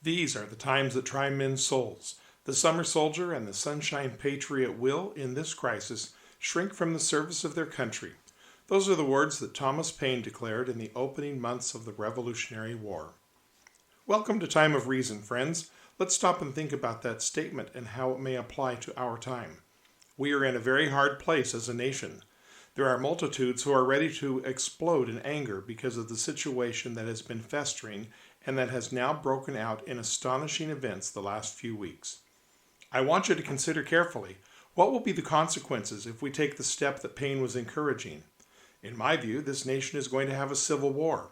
These are the times that try men's souls. The summer soldier and the sunshine patriot will, in this crisis, shrink from the service of their country. Those are the words that Thomas Paine declared in the opening months of the Revolutionary War. Welcome to Time of Reason, friends. Let's stop and think about that statement and how it may apply to our time. We are in a very hard place as a nation. There are multitudes who are ready to explode in anger because of the situation that has been festering and that has now broken out in astonishing events the last few weeks. I want you to consider carefully what will be the consequences if we take the step that Paine was encouraging. In my view, this nation is going to have a civil war.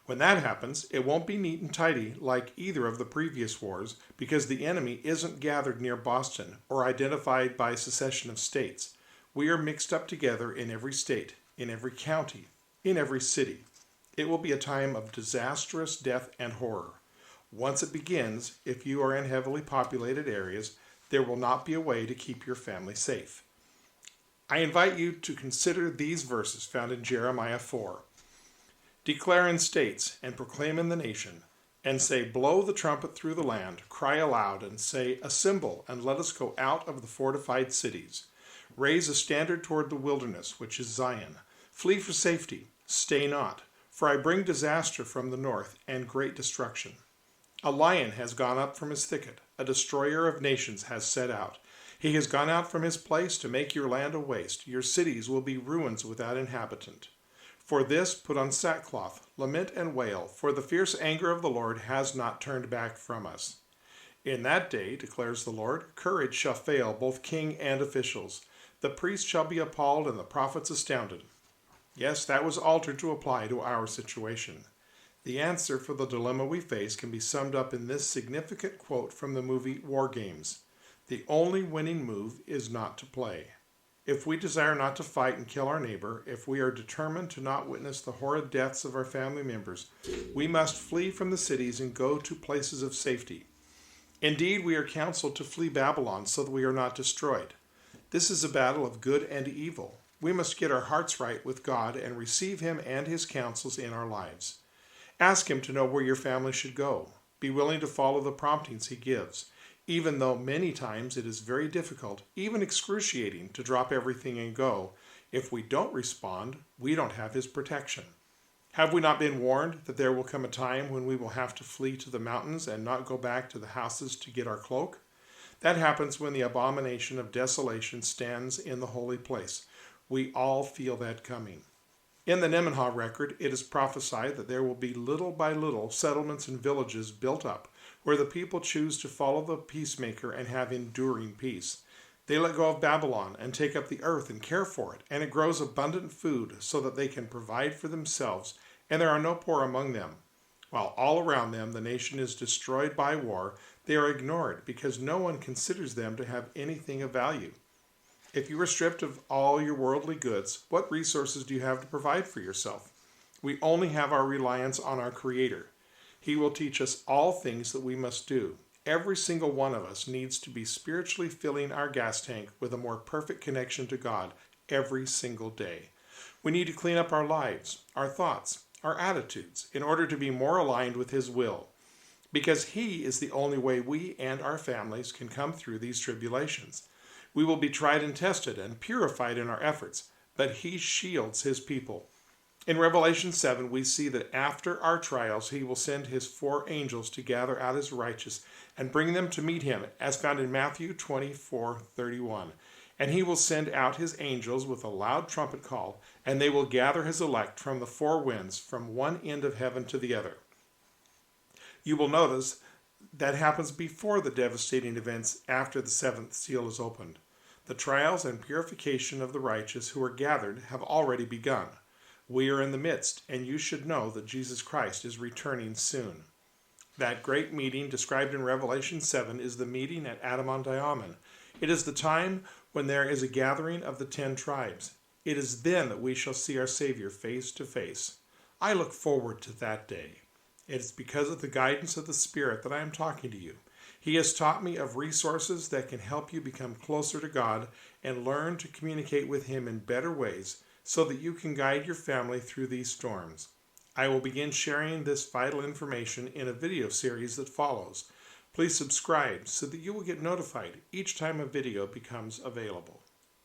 When that happens, it won't be neat and tidy like either of the previous wars because the enemy isn't gathered near Boston or identified by secession of states. We are mixed up together in every state, in every county, in every city. It will be a time of disastrous death and horror. Once it begins, if you are in heavily populated areas, there will not be a way to keep your family safe. I invite you to consider these verses found in Jeremiah 4. Declare in states and proclaim in the nation, and say, blow the trumpet through the land, cry aloud, and say, assemble, and let us go out of the fortified cities. Raise a standard toward the wilderness, which is Zion. Flee for safety, stay not. For I bring disaster from the north and great destruction. A lion has gone up from his thicket. A destroyer of nations has set out. He has gone out from his place to make your land a waste. Your cities will be ruins without inhabitant. For this put on sackcloth, lament and wail, for the fierce anger of the Lord has not turned back from us. In that day, declares the Lord, courage shall fail both king and officials. The priest shall be appalled and the prophets astounded. Yes, that was altered to apply to our situation. The answer for the dilemma we face can be summed up in this significant quote from the movie War Games. The only winning move is not to play. If we desire not to fight and kill our neighbor, if we are determined to not witness the horrid deaths of our family members, we must flee from the cities and go to places of safety. Indeed, we are counseled to flee Babylon so that we are not destroyed. This is a battle of good and evil. We must get our hearts right with God and receive Him and His counsels in our lives. Ask Him to know where your family should go. Be willing to follow the promptings He gives, even though many times it is very difficult, even excruciating, to drop everything and go. If we don't respond, we don't have His protection. Have we not been warned that there will come a time when we will have to flee to the mountains and not go back to the houses to get our cloak? That happens when the abomination of desolation stands in the holy place. We all feel that coming. In the Nemenhah record, it is prophesied that there will be little by little settlements and villages built up where the people choose to follow the peacemaker and have enduring peace. They let go of Babylon and take up the earth and care for it, and it grows abundant food so that they can provide for themselves, and there are no poor among them. While all around them the nation is destroyed by war, they are ignored because no one considers them to have anything of value. If you are stripped of all your worldly goods, what resources do you have to provide for yourself? We only have our reliance on our Creator. He will teach us all things that we must do. Every single one of us needs to be spiritually filling our gas tank with a more perfect connection to God every single day. We need to clean up our lives, our thoughts, our attitudes, in order to be more aligned with His will, because He is the only way we and our families can come through these tribulations. We will be tried and tested and purified in our efforts, but He shields His people. In Revelation 7, we see that after our trials, He will send His 4 angels to gather out His righteous and bring them to meet Him, as found in Matthew 24:31. And He will send out His angels with a loud trumpet call, and they will gather His elect from the 4 winds, from one end of heaven to the other. You will notice that happens before the devastating events after the 7th seal is opened. The trials and purification of the righteous who are gathered have already begun. We are in the midst, and you should know that Jesus Christ is returning soon. That great meeting described in Revelation 7 is the meeting at Adam-on-Diamond. It is the time when there is a gathering of the 10 tribes. It is then that we shall see our Savior face to face. I look forward to that day. It is because of the guidance of the Spirit that I am talking to you. He has taught me of resources that can help you become closer to God and learn to communicate with Him in better ways so that you can guide your family through these storms. I will begin sharing this vital information in a video series that follows. Please subscribe so that you will get notified each time a video becomes available.